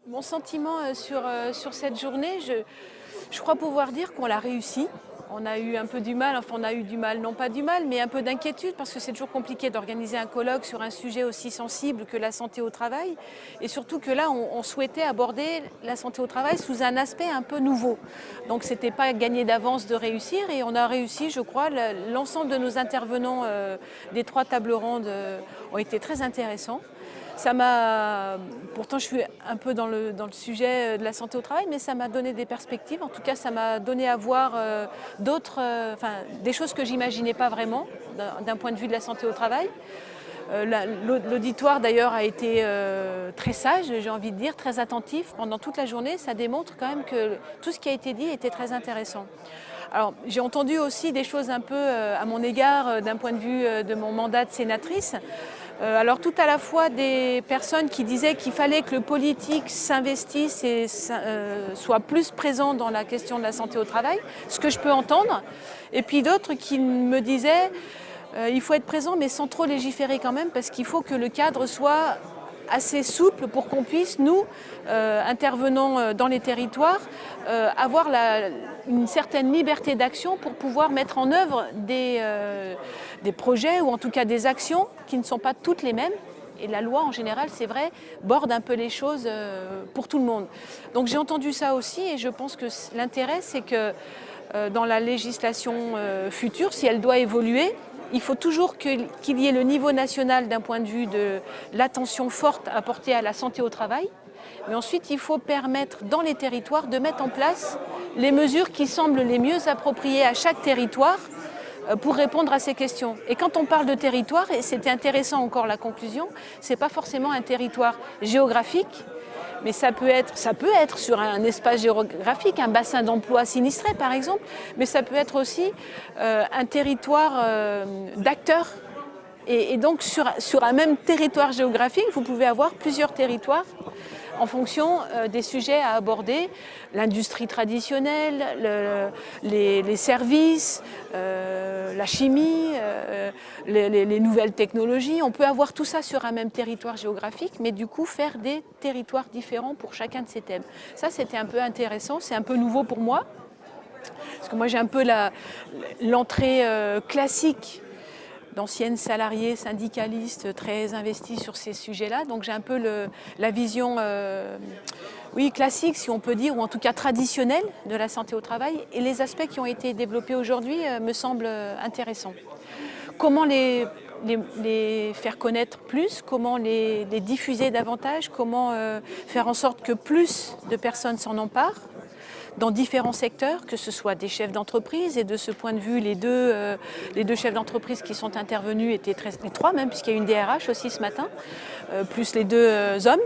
Mon sentiment sur cette journée, je crois pouvoir dire qu'on l'a réussi. On a eu un peu du mal, enfin on a eu du mal, non pas du mal, mais un peu d'inquiétude parce que c'est toujours compliqué d'organiser un colloque sur un sujet aussi sensible que la santé au travail. Et surtout que là, on souhaitait aborder la santé au travail sous un aspect un peu nouveau. Donc c'était pas gagné d'avance de réussir et on a réussi, je crois. L'ensemble de nos intervenants des 3 tables rondes ont été très intéressants. Pourtant je suis un peu dans le sujet de la santé au travail, mais ça m'a donné des perspectives. En tout cas, ça m'a donné à voir des choses que j'imaginais pas vraiment d'un point de vue de la santé au travail. L'auditoire d'ailleurs a été très sage, j'ai envie de dire, très attentif pendant toute la journée. Ça démontre quand même que tout ce qui a été dit était très intéressant. Alors, j'ai entendu aussi des choses un peu à mon égard d'un point de vue de mon mandat de sénatrice. Alors tout à la fois des personnes qui disaient qu'il fallait que le politique s'investisse et soit plus présent dans la question de la santé au travail, ce que je peux entendre, et puis d'autres qui me disaient il faut être présent mais sans trop légiférer quand même parce qu'il faut que le cadre soit assez souple pour qu'on puisse, nous, intervenant dans les territoires, avoir une certaine liberté d'action pour pouvoir mettre en œuvre des projets ou en tout cas des actions qui ne sont pas toutes les mêmes. Et la loi, en général, c'est vrai, borde un peu les choses pour tout le monde. Donc j'ai entendu ça aussi et je pense que l'intérêt, c'est que dans la législation future, si elle doit évoluer, il faut toujours qu'il y ait le niveau national d'un point de vue de l'attention forte apportée à la santé au travail. Mais ensuite, il faut permettre dans les territoires de mettre en place les mesures qui semblent les mieux appropriées à chaque territoire pour répondre à ces questions. Et quand on parle de territoire, et c'était intéressant encore la conclusion, ce n'est pas forcément un territoire géographique, mais ça peut être sur un espace géographique, un bassin d'emploi sinistré par exemple, mais ça peut être aussi un territoire d'acteurs. Et donc sur un même territoire géographique, vous pouvez avoir plusieurs territoires en fonction des sujets à aborder, l'industrie traditionnelle, les services, la chimie, les nouvelles technologies. On peut avoir tout ça sur un même territoire géographique, mais du coup faire des territoires différents pour chacun de ces thèmes. Ça, c'était un peu intéressant, c'est un peu nouveau pour moi, parce que moi j'ai un peu l'entrée classique d'anciennes salariées syndicalistes très investies sur ces sujets-là. Donc j'ai un peu la vision classique, si on peut dire, ou en tout cas traditionnelle de la santé au travail. Et les aspects qui ont été développés aujourd'hui me semblent intéressants. Comment les faire connaître plus, comment les diffuser davantage, comment faire en sorte que plus de personnes s'en emparent dans différents secteurs, que ce soit des chefs d'entreprise, et de ce point de vue, les deux chefs d'entreprise qui sont intervenus étaient les 3 même, puisqu'il y a une DRH aussi ce matin, plus les 2 hommes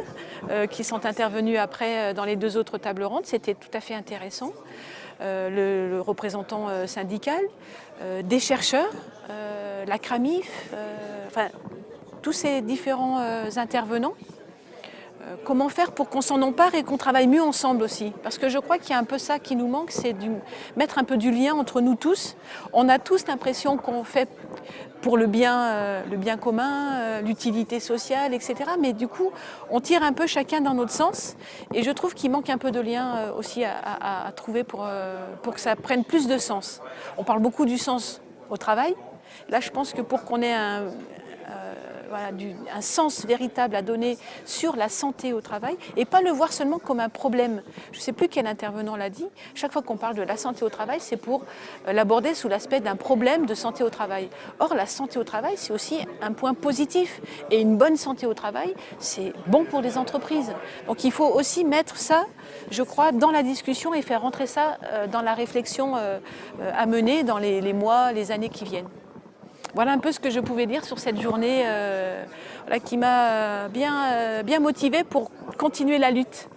qui sont intervenus après dans les 2 autres tables rondes. C'était tout à fait intéressant. Le représentant syndical, des chercheurs, la CRAMIF, tous ces différents intervenants. Comment faire pour qu'on s'en empare et qu'on travaille mieux ensemble aussi? Parce que je crois qu'il y a un peu ça qui nous manque, c'est mettre un peu du lien entre nous tous. On a tous l'impression qu'on fait pour le bien commun, l'utilité sociale, etc. Mais du coup, on tire un peu chacun dans notre sens. Et je trouve qu'il manque un peu de lien aussi à trouver pour que ça prenne plus de sens. On parle beaucoup du sens au travail. Là, je pense que pour qu'on ait un sens véritable à donner sur la santé au travail et pas le voir seulement comme un problème. Je ne sais plus quel intervenant l'a dit. Chaque fois qu'on parle de la santé au travail, c'est pour l'aborder sous l'aspect d'un problème de santé au travail. Or, la santé au travail, c'est aussi un point positif. Et une bonne santé au travail, c'est bon pour les entreprises. Donc il faut aussi mettre ça, je crois, dans la discussion et faire rentrer ça dans la réflexion à mener dans les mois, les années qui viennent. Voilà un peu ce que je pouvais dire sur cette journée qui m'a bien motivée pour continuer la lutte.